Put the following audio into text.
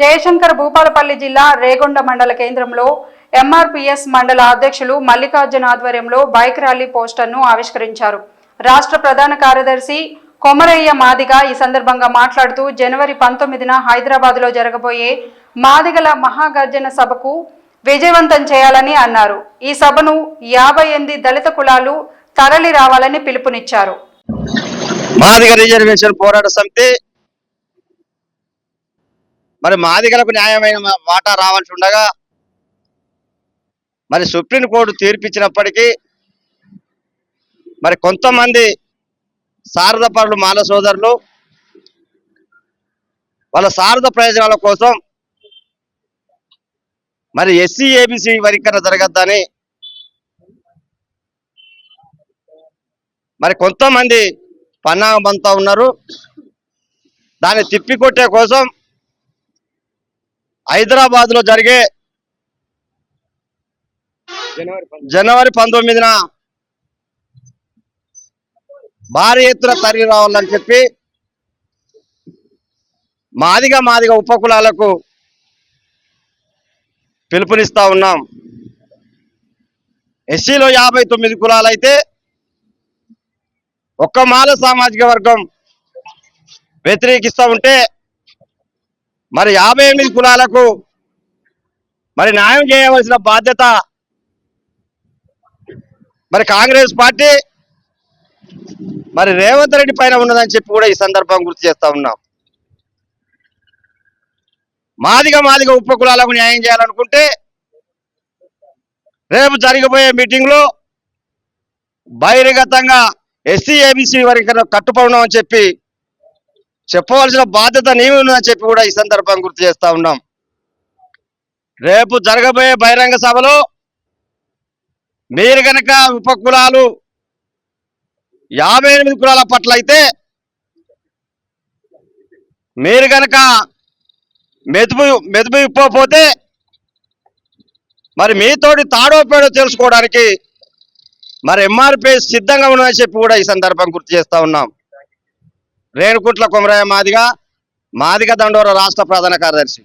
జయశంకర్ భూపాలపల్లి జిల్లా రేగొండ మండల కేంద్రంలో ఎంఆర్పీఎస్ మండల అధ్యక్షులు మల్లికార్జున ఆధ్వర్యంలో బైక్ ర్యాలీ పోస్టర్ను ఆవిష్కరించారు. రాష్ట్ర ప్రధాన కార్యదర్శి కొమరయ్య మాదిగ ఈ సందర్భంగా మాట్లాడుతూ జనవరి 19న హైదరాబాద్లో జరగబోయే మాదిగల మహాగర్జన సభకు విజయవంతం చేయాలని అన్నారు. ఈ సభను 58 దళిత కులాలు తరలి రావాలని పిలుపునిచ్చారు. మాదిగ రిజర్వేషన్ పోరాట సమితి మరి మాదిగలకు న్యాయమైన వాటా రావాల్సి ఉండగా మరి సుప్రీంకోర్టు తీర్పిచ్చినప్పటికీ మరి కొంతమంది సారథ పరులు మాల సోదరులు వాళ్ళ సారథ ప్రయోజనాల కోసం మరి ఎస్సీ ఏబిసి వర్గీకరణ జరగద్దని మరి కొంతమంది పన్నాగంతా ఉన్నారు. దాన్ని తిప్పికొట్టే కోసం హైదరాబాద్లో జరిగే జనవరి 19న భారీ ఎత్తున తరలి రావాలని చెప్పి మాదిగ ఉపకులాలకు పిలుపునిస్తా ఉన్నాం. ఎస్సీలో 59 కులాలైతే ఒక్క మాల సామాజిక వర్గం వ్యతిరేకిస్తూ ఉంటే మరి 58 కులాలకు మరి న్యాయం చేయవలసిన బాధ్యత మరి కాంగ్రెస్ పార్టీ మరి రేవంత్ రెడ్డి పైన ఉన్నదని చెప్పి కూడా ఈ సందర్భం గుర్తు చేస్తా ఉన్నాం. మాదిగ ఉపకులాలకు న్యాయం చేయాలనుకుంటే రేపు జరగబోయే మీటింగ్లో బహిరంగతంగా ఎస్సీ ఏబిసి వరకు కట్టుబడినామని చెప్పి చెప్పవలసిన బాధ్యత నీవు ఉన్నదని చెప్పి కూడా ఈ సందర్భం గుర్తు చేస్తా ఉన్నాం. రేపు జరగబోయే బహిరంగ సభలో మీరు కనుక ఉపకులాలు 58 కులాల పట్ల అయితే మీరు కనుక మెదుపు ఇప్పకపోతే మరి మీతోటి తాడోపేడో తెలుసుకోవడానికి మరి ఎంఆర్పీఎస్ సిద్ధంగా ఉన్నదని చెప్పి కూడా ఈ సందర్భం గుర్తు చేస్తా ఉన్నాం. రేణుకుంట్ల కొమరయ్య మాదిగ దండోర రాష్ట్ర ప్రధాన కార్యదర్శి.